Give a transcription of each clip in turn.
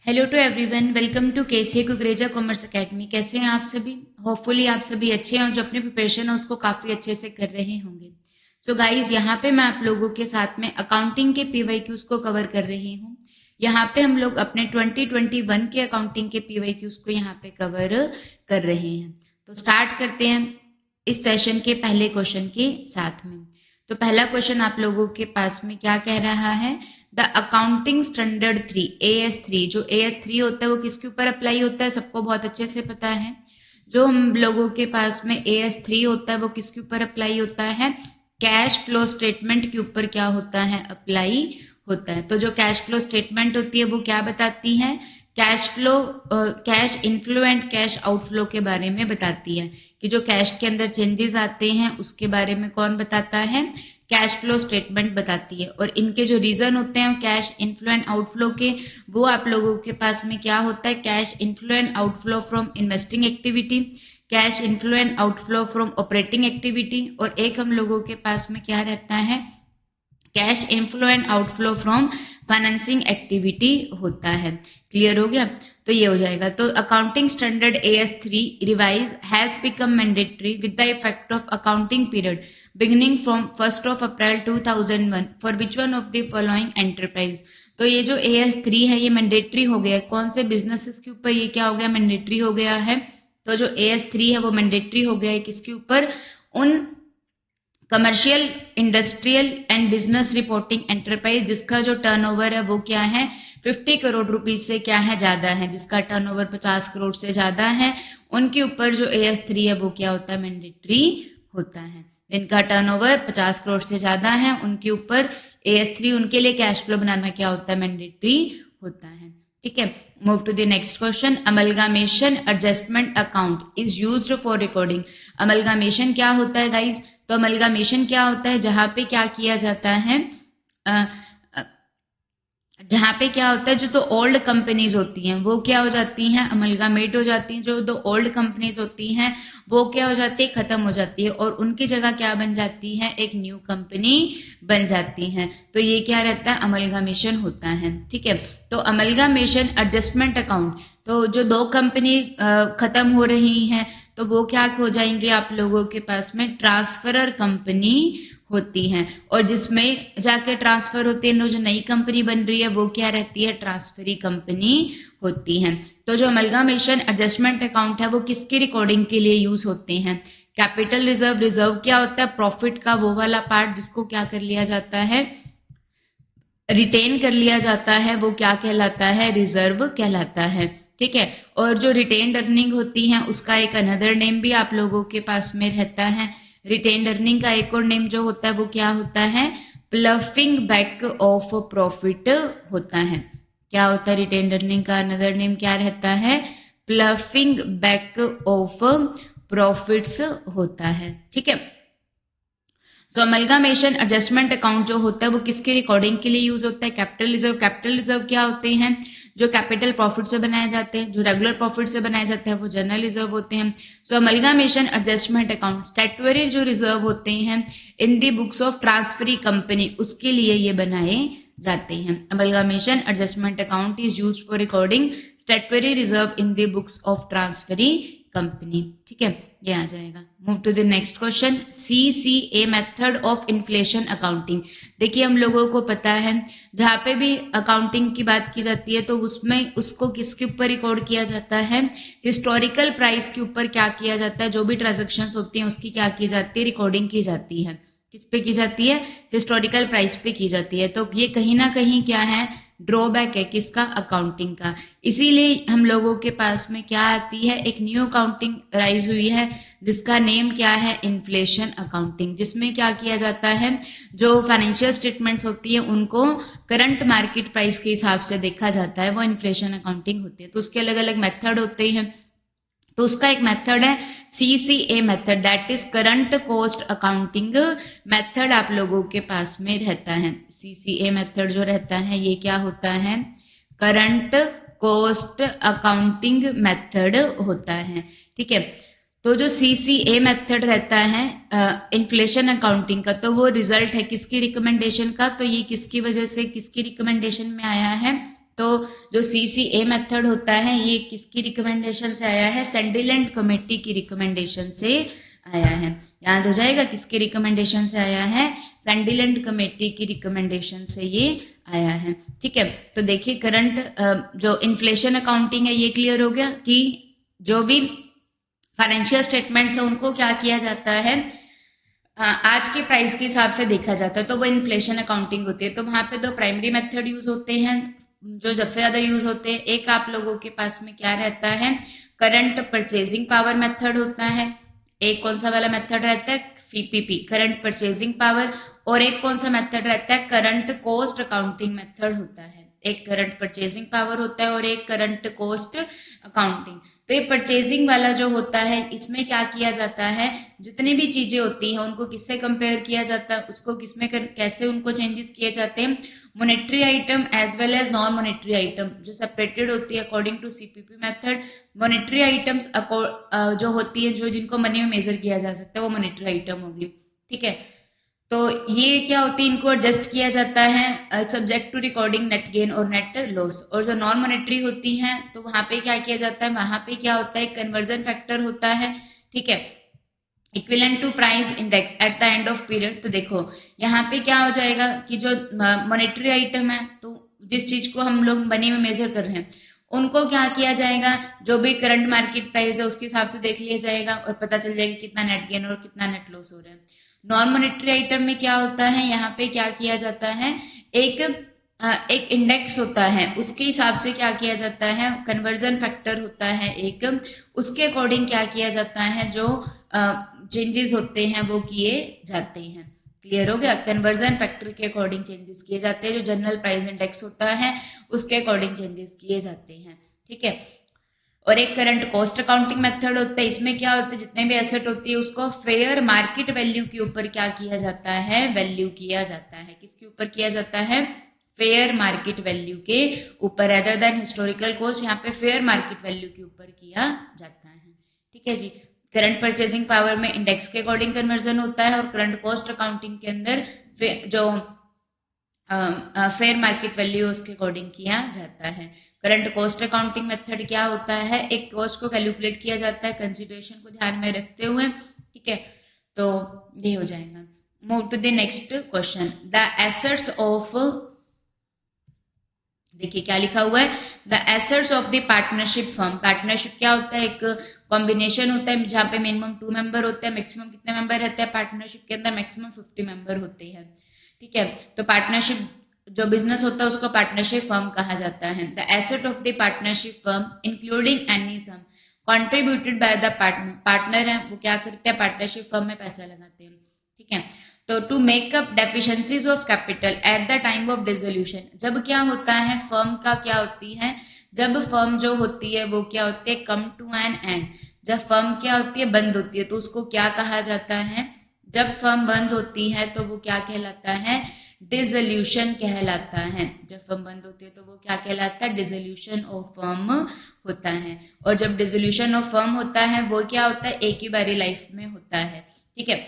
Hello to everyone, welcome to KCA Kukreja commerce academy. कैसे हैं आप सभी? होपफुली आप सभी अच्छे हैं और जो अपनी प्रिपरेशन है उसको काफ़ी अच्छे से कर रहे होंगे। सो गाइज, यहाँ पे मैं आप लोगों के साथ में अकाउंटिंग के पीवाईक्यूज को कवर कर रही हूँ। यहाँ पे हम लोग अपने 2021 के अकाउंटिंग के पीवाईक्यूज को यहाँ पे कवर कर रहे हैं। तो स्टार्ट करते हैं इस सेशन के पहले क्वेश्चन के साथ में। तो पहला क्वेश्चन आप लोगों के पास में क्या कह रहा है? द अकाउंटिंग स्टैंडर्ड 3 AS3, जो AS3 होता है वो किसके ऊपर अप्लाई होता है? सबको बहुत अच्छे से पता है। जो हम लोगों के पास में AS3 होता है वो किसके ऊपर अप्लाई होता है? कैश फ्लो स्टेटमेंट के ऊपर क्या होता है? अप्लाई होता है। तो जो कैश फ्लो स्टेटमेंट होती है वो क्या बताती है? Cash flow, cash inflow and cash outflow के बारे में बताती है कि जो कैश के अंदर चेंजेस आते हैं उसके बारे में कौन बताता है? कैश फ्लो स्टेटमेंट बताती है। और इनके जो रीजन होते हैं कैश इनफ्लो एंड आउटफ्लो के, वो आप लोगों के पास में क्या होता है? Cash inflow and outflow from investing activity, cash inflow and outflow from operating activity, और एक हम लोगों के पास में क्या रहता है? Cash inflow and outflow from financing activity होता है। क्लियर हो गया? तो ये हो जाएगा। तो accounting standard AS3 revise has become mandatory with the effect of accounting period beginning from 1 April 2001 for which one of the following enterprise. तो ये जो AS3 है ये मैंडेटरी हो गया। कौन से बिजनेसेस के ऊपर ये क्या हो गया? मैंडेटरी हो गया है। तो जो AS3 है वो मैंडेटरी हो गया है किसके ऊपर? उन commercial, industrial and business reporting enterprise जिसका जो टर्नओवर है वो क्या है? 50 करोड़ रुपीज से क्या है? ज्यादा है। जिसका टर्नओवर 50 करोड़ से ज्यादा है उनके ऊपर जो AS3 है वो क्या होता है? मैंडेटरी होता है। जिनका टर्नओवर 50 करोड़ से ज्यादा है उनके ऊपर AS3, उनके लिए कैश फ्लो बनाना क्या होता है? मैंडेटरी होता है। ठीक है, move to the next question. Amalgamation adjustment account is used for recording. Amalgamation क्या होता है गाइज? तो अमलगामेशन क्या होता है? जहां पे क्या किया जाता है, जहां पे क्या होता है, जो तो ओल्ड कंपनीज होती हैं वो क्या हो जाती हैं? अमलगामेट हो जाती हैं। जो दो ओल्ड कंपनीज होती हैं वो क्या हो जाती है? खत्म हो जाती है और उनकी जगह क्या बन जाती है? एक न्यू कंपनी बन जाती है। तो ये क्या रहता है? अमलगामेशन होता है। ठीक है, तो अमलगामेशन एडजस्टमेंट अकाउंट, तो जो दो कंपनी खत्म हो रही हैं तो वो क्या हो जाएंगे आप लोगों के पास में? ट्रांसफरर कंपनी होती हैं। और जिसमें जाके ट्रांसफर होती है, जो नई कंपनी बन रही है वो क्या रहती है? ट्रांसफरी कंपनी होती है। तो जो अमलगामेशन एडजस्टमेंट अकाउंट है वो किसकी रिकॉर्डिंग के लिए यूज होते हैं? Capital reserve. रिजर्व क्या होता है? प्रॉफिट का वो वाला पार्ट जिसको क्या कर लिया जाता है? रिटेन कर लिया जाता है, वो क्या कहलाता है? रिजर्व कहलाता है। ठीक है, और जो रिटेन्ड अर्निंग होती है उसका एक अनदर नेम भी आप लोगों के पास में रहता है। रिटेन्ड अर्निंग का एक और नेम जो होता है वो क्या होता है? प्लफिंग बैक ऑफ प्रॉफिट होता है। क्या होता है? रिटेन्ड अर्निंग का अनदर नेम क्या रहता है? प्लफिंग बैक ऑफ प्रॉफिट्स होता है। ठीक है, तो अमलगामेशन एडजस्टमेंट अकाउंट जो होता है वो किसकी रिकॉर्डिंग के लिए यूज होता है? Capital reserve. कैपिटल रिजर्व क्या होते हैं? जो कैपिटल प्रॉफिट से बनाए जाते हैं। जो रेगुलर प्रॉफिट से बनाए जाते हैं वो जनरल रिजर्व होते हैं। So amalgamation adjustment account statutory जो रिजर्व होते हैं in the books of transferee company, उसके लिए ये बनाए जाते हैं। Amalgamation adjustment account is used for recording statutory reserve in the books of transferee company. ठीक है, ये आ जाएगा। Move to the next question. CCA method of inflation accounting. देखिए, हम लोगों को पता है जहाँ पे भी अकाउंटिंग की बात की जाती है तो उसमें उसको किसके ऊपर रिकॉर्ड किया जाता है? हिस्टोरिकल प्राइस के ऊपर क्या किया जाता है? जो भी ट्रांजेक्शन्स होती हैं उसकी क्या की जाती है? रिकॉर्डिंग की जाती है। किस पे की जाती है? हिस्टोरिकल प्राइस पे की जाती है। तो ये कहीं ना कहीं क्या है? ड्रॉबैक है किसका? अकाउंटिंग का। इसीलिए हम लोगों के पास में क्या आती है? एक न्यू अकाउंटिंग राइज हुई है जिसका नेम क्या है? Inflation accounting. जिसमें क्या किया जाता है? जो फाइनेंशियल स्टेटमेंट्स होती है उनको करंट मार्केट प्राइस के हिसाब से देखा जाता है, वो इन्फ्लेशन अकाउंटिंग होती है। तो उसके अलग अलग मेथड होते हैं। तो उसका एक मेथड है CCA method, that is current cost accounting method आप लोगों के पास में रहता है। CCA मेथड जो रहता है ये क्या होता है? करंट कॉस्ट अकाउंटिंग मेथड होता है। ठीक है, तो जो CCA मेथड रहता है इन्फ्लेशन अकाउंटिंग का, तो वो रिजल्ट है किसकी रिकमेंडेशन का? तो ये किसकी वजह से, किसकी रिकमेंडेशन में आया है? तो जो CCA मेथड होता है ये किसकी रिकमेंडेशन से आया है? सैंडरलैंड कमेटी की रिकमेंडेशन से आया है। याद हो जाएगा किसकी रिकमेंडेशन से आया है? सैंडरलैंड कमेटी की रिकमेंडेशन से ये आया है। ठीक है, तो देखिए करंट जो इन्फ्लेशन अकाउंटिंग है ये क्लियर हो गया कि जो भी फाइनेंशियल स्टेटमेंट्स है उनको क्या किया जाता है, आज के प्राइस के हिसाब से देखा जाता है, तो वो इन्फ्लेशन अकाउंटिंग होती है। तो वहां पे दो प्राइमरी मेथड यूज होते हैं जो सबसे ज्यादा यूज होते हैं। एक आप लोगों के पास में क्या रहता है? करंट परचेजिंग पावर मेथड होता है। एक कौन सा वाला मेथड रहता है? CPP, current purchasing power. और एक कौन सा मेथड रहता है? करंट कॉस्ट अकाउंटिंग मेथड होता है। एक करंट परचेजिंग पावर होता है और एक करंट कॉस्ट अकाउंटिंग। तो ये परचेजिंग वाला जो होता है इसमें क्या किया जाता है, जितनी भी चीजें होती हैं उनको किससे कंपेयर किया जाता है, उसको किसमें कैसे उनको चेंजेस किए जाते हैं, monetary item as well as non monetary item जो सेपरेटेड होती है according to CPP method. Monetary items जो होती है जो जिनको मनी में मेजर किया जा सकता है वो मॉनेटरी आइटम होगी। ठीक है, तो ये क्या होती है, इनको एडजस्ट किया जाता है subject to recording net gain और नेट लॉस। और जो नॉन मॉनेटरी होती हैं तो वहां पे क्या किया जाता है, वहां पे क्या होता है, कन्वर्जन फैक्टर होता है। ठीक है, equivalent to price index at the end of period. तो देखो यहाँ पे क्या हो जाएगा कि जो मॉनेटरी आइटम है तो जिस चीज को हम लोग मनी में मेजर कर रहे हैं उनको क्या किया जाएगा, जो भी करंट मार्केट प्राइस है उसके हिसाब से देख लिया जाएगा और पता चल जाएगा कितना नेट गेन और कितना नेट लॉस हो रहा है। नॉन मॉनेटरी आइटम में क्या होता है, यहाँ पे क्या किया जाता है, एक इंडेक्स होता है उसके हिसाब से क्या किया जाता है, कन्वर्जन फैक्टर होता है एक, उसके अकॉर्डिंग क्या किया जाता है, जो चेंजेस होते हैं वो किए जाते हैं। क्लियर हो गया, कन्वर्जन फैक्टर के अकॉर्डिंग चेंजेस किए जाते हैं, जो जनरल प्राइस इंडेक्स होता है उसके अकॉर्डिंग चेंजेस किए जाते हैं। ठीक है, और एक करंट कॉस्ट अकाउंटिंग मेथड होता है। इसमें क्या होता है, जितने भी एसेट होती है उसको फेयर मार्केट वैल्यू के ऊपर क्या किया जाता है, वैल्यू किया जाता है। किसके ऊपर किया जाता है, फेयर मार्केट वैल्यू के ऊपर, अदर देन हिस्टोरिकल कॉस्ट, यहाँ पे फेयर मार्केट वैल्यू के ऊपर किया जाता है। ठीक है जी, करंट परचेजिंग पावर में इंडेक्स के अकॉर्डिंग कन्वर्जन होता है और करंट कॉस्ट अकाउंटिंग के अंदर जो फेयर मार्केट वैल्यू उसके अकॉर्डिंग किया जाता है। करंट कॉस्ट अकाउंटिंग मेथड क्या होता है, एक कॉस्ट को कैलकुलेट किया जाता है कंसिडरेशन को ध्यान में रखते हुए। ठीक है, तो ये हो जाएगा। Move to the next question, the assets of, देखिए क्या लिखा हुआ है, the assets of the partnership firm. Partnership क्या होता है, एक कॉम्बिनेशन होता है जहाँ पे मिनिमम 2 मेंबर होते हैं, मैक्सिमम कितने मेंबर रहते हैं पार्टनरशिप के अंदर, मैक्सिमम 50 मेंबर होते हैं। ठीक है, तो पार्टनरशिप जो बिजनेस होता है उसको पार्टनरशिप फर्म कहा जाता है। The asset of the partnership firm including any sum contributed by the partner, partner है वो क्या करते हैं, पार्टनरशिप फर्म में पैसा लगाते हैं। ठीक है, तो to make up deficiencies of capital at the time of dissolution, जब क्या होता है, फर्म का क्या होती है, जब फर्म जो होती है वो क्या होती है, कम टू एन एंड, जब फर्म क्या होती है, बंद होती है, तो उसको क्या कहा जाता है, जब फर्म बंद होती है तो वो क्या कहलाता है, डिसोल्यूशन कहलाता है। जब फर्म बंद होती है तो वो क्या कहलाता है, डिसोल्यूशन ऑफ फर्म होता है। और जब डिसोल्यूशन ऑफ फर्म होता है वो क्या होता है, एक ही बारी लाइफ में होता है। ठीक है,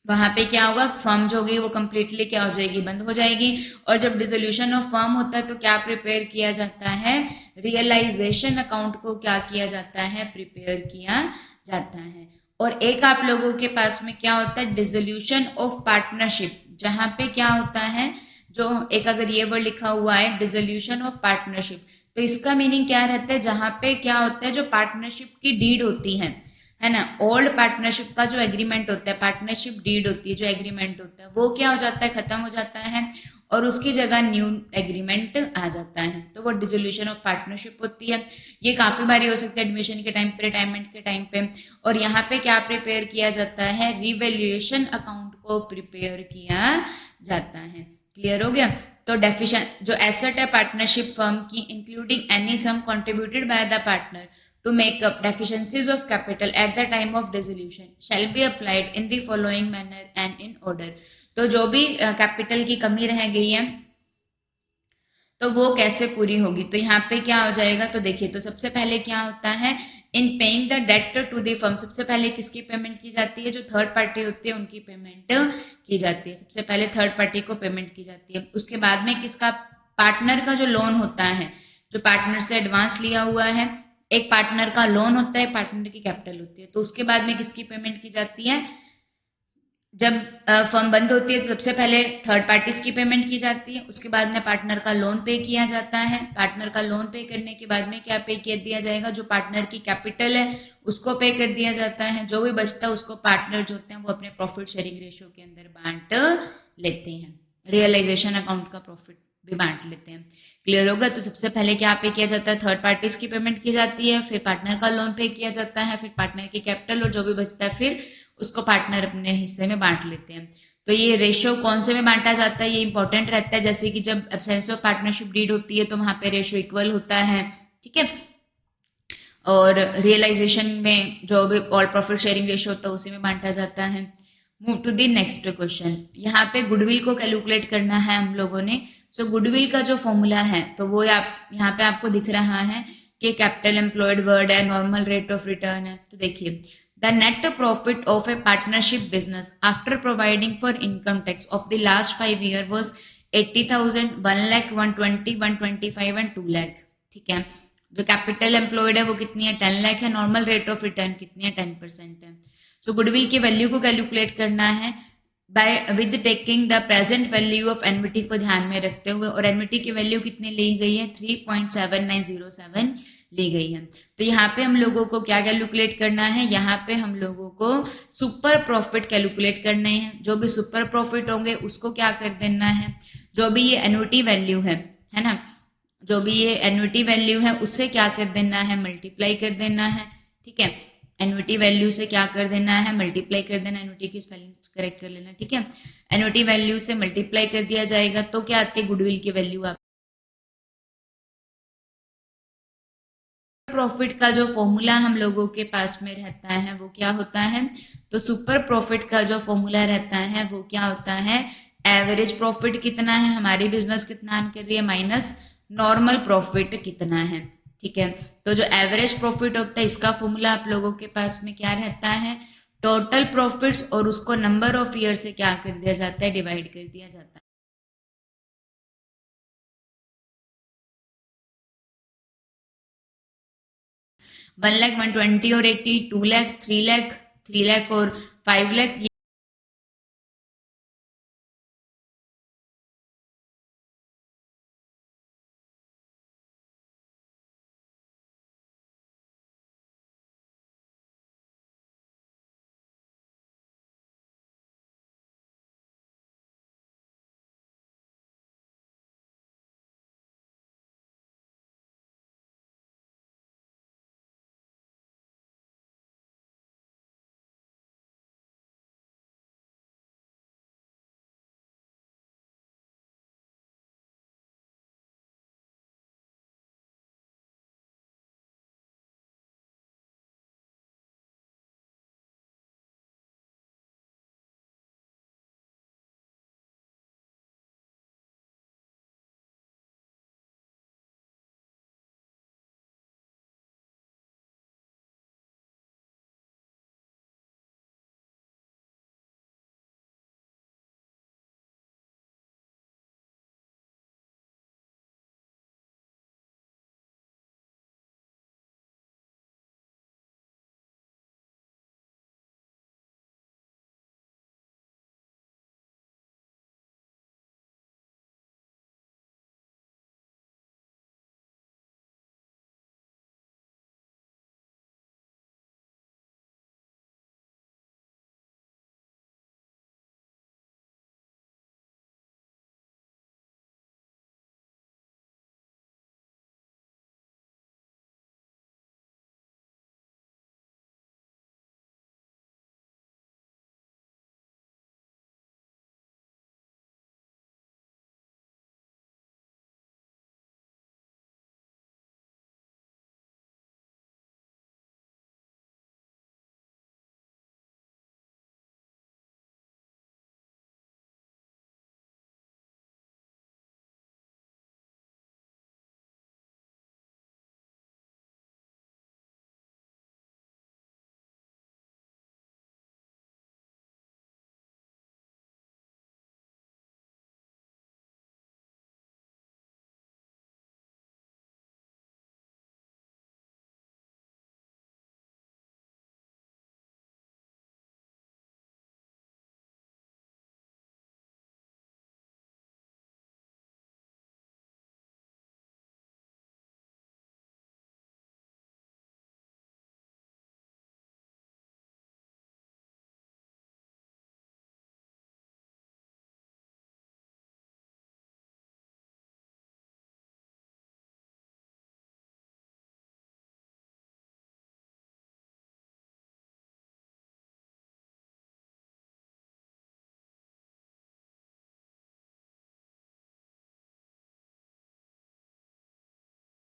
वहां पे क्या होगा, फर्म जो होगी वो कंप्लीटली क्या हो जाएगी, बंद हो जाएगी। और जब डिसोल्यूशन ऑफ फर्म होता है तो क्या प्रिपेयर किया जाता है, रियलाइजेशन अकाउंट को क्या किया जाता है, प्रिपेयर किया जाता है। और एक आप लोगों के पास में क्या होता है, डिसोल्यूशन ऑफ पार्टनरशिप, जहां पे क्या होता है, जो एक अगर ये वर्ड लिखा हुआ है डिसोल्यूशन ऑफ पार्टनरशिप, तो इसका मीनिंग क्या रहता है, जहां पे क्या होता है, जो पार्टनरशिप की डीड होती है ना, ओल्ड पार्टनरशिप का जो एग्रीमेंट होता है, पार्टनरशिप डीड होती है, जो एग्रीमेंट होता है वो क्या हो जाता है, खत्म हो जाता है और उसकी जगह न्यू एग्रीमेंट आ जाता है, तो वो डिसोल्यूशन ऑफ पार्टनरशिप होती है। ये काफी बारी हो सकता है एडमिशन के टाइम पे, रिटायरमेंट के टाइम पे। और यहाँ पे क्या प्रिपेयर किया जाता है, रिवैल्यूएशन अकाउंट को प्रिपेयर किया जाता है। क्लियर हो गया, तो डेफिशन जो एसेट है पार्टनरशिप फर्म की, including any sum contributed by the partner to make up deficiencies of capital at the time of dissolution shall be applied in the following manner and in order। तो जो भी capital की कमी रह गई है तो वो कैसे पूरी होगी, तो यहाँ पे क्या हो जाएगा, तो देखिए तो सबसे पहले क्या होता है, in paying the debt to the firm, सबसे पहले किसकी पेमेंट की जाती है, जो थर्ड पार्टी होती है उनकी पेमेंट की जाती है, सबसे पहले थर्ड पार्टी को पेमेंट की जाती है। उसके बाद में किसका, पार्टनर का जो लोन होता है, जो पार्टनर से एडवांस लिया हुआ है, एक पार्टनर का लोन होता है, एक पार्टनर की कैपिटल होती है। तो उसके बाद में किसकी पेमेंट की जाती है? जब फर्म बंद होती है तो सबसे पहले थर्ड पार्टीज की पेमेंट की जाती है, उसके बाद में पार्टनर का लोन पे किया जाता है। पार्टनर का लोन पे करने के बाद में क्या पे कर दिया जाएगा? जो पार्टनर की कैपिटल है उसको पे कर दिया जाता है। जो भी बचता है उसको पार्टनर जो होते हैं वो अपने प्रॉफिट शेयरिंग रेशियो के अंदर बांट लेते हैं। रियलाइजेशन अकाउंट का प्रॉफिट भी बांट लेते हैं। क्लियर होगा? तो सबसे पहले क्या पे किया जाता है? थर्ड पार्टीज की पेमेंट की जाती है, फिर पार्टनर का लोन पे किया जाता है, फिर पार्टनर की कैपिटल, और जो भी बचता है फिर उसको पार्टनर अपने हिस्से में बांट लेते हैं। तो ये रेशियो कौन से में बांटा जाता है, ये इंपॉर्टेंट रहता है। जैसे कि जब एब्सेंस ऑफ पार्टनरशिप डीड होती है तो वहां पे रेशियो इक्वल होता है, ठीक है। और रियलाइजेशन में जो भी ऑल प्रॉफिट शेयरिंग रेशियो होता है उसी में बांटा जाता है। Move to the next question. यहाँ पे गुडविल को कैलकुलेट करना है हम लोगों ने। सो गुडविल का जो फॉर्मूला है तो वो आप यहाँ पे आपको दिख रहा है कि कैपिटल एम्प्लॉयड वर्ड है, नॉर्मल रेट ऑफ रिटर्न है। तो देखिए, the net profit of A partnership business after providing for income tax of the last 5 year was 80,000, 1 lakh, 120, 125 and 2 lakh. ठीक है। जो कैपिटल एम्प्लॉयड है वो कितनी है? 10 लाख है। नॉर्मल रेट ऑफ रिटर्न कितनी है? 10% है। सो गुडविल की वैल्यू को कैलकुलेट करना है by with taking the present value of annuity को ध्यान में रखते हुए, और एनविटी की वैल्यू कितनी ली गई है? 3.7907 ली गई है। तो यहाँ पे हम लोगों को क्या कैलकुलेट करना है? यहाँ पे हम लोगों को सुपर प्रॉफिट कैलकुलेट करने हैं। जो भी सुपर प्रॉफिट होंगे उसको क्या कर देना है? जो भी ये एनविटी वैल्यू है ना, जो भी ये एन्युटी वैल्यू है उससे क्या कर देना है? मल्टीप्लाई कर देना है। ठीक है। एन्युटी वैल्यू से क्या कर देना है? मल्टीप्लाई कर देना। एन्युटी की स्पेलिंग करेक्ट कर लेना, ठीक है। एन्युटी वैल्यू से मल्टीप्लाई कर दिया जाएगा तो क्या आती है? गुडविल की वैल्यू। आप प्रॉफिट का जो फॉर्मूला हम लोगों के पास में रहता है वो क्या होता है? तो सुपर प्रॉफिट का जो फॉर्मूला रहता है वो क्या होता है? एवरेज प्रॉफिट कितना है, हमारी बिजनेस कितना अर्न कर रही है, माइनस नॉर्मल प्रॉफिट कितना है। ठीक है। तो जो एवरेज प्रॉफिट होता है इसका फॉर्मूला आप लोगों के पास में क्या रहता है? टोटल प्रॉफिट्स और उसको नंबर ऑफ ईयर से क्या कर दिया जाता है? डिवाइड कर दिया जाता है। 1 लाख, 120 और 80, 2 लाख, 3 लाख, 3 लाख और 5 लाख,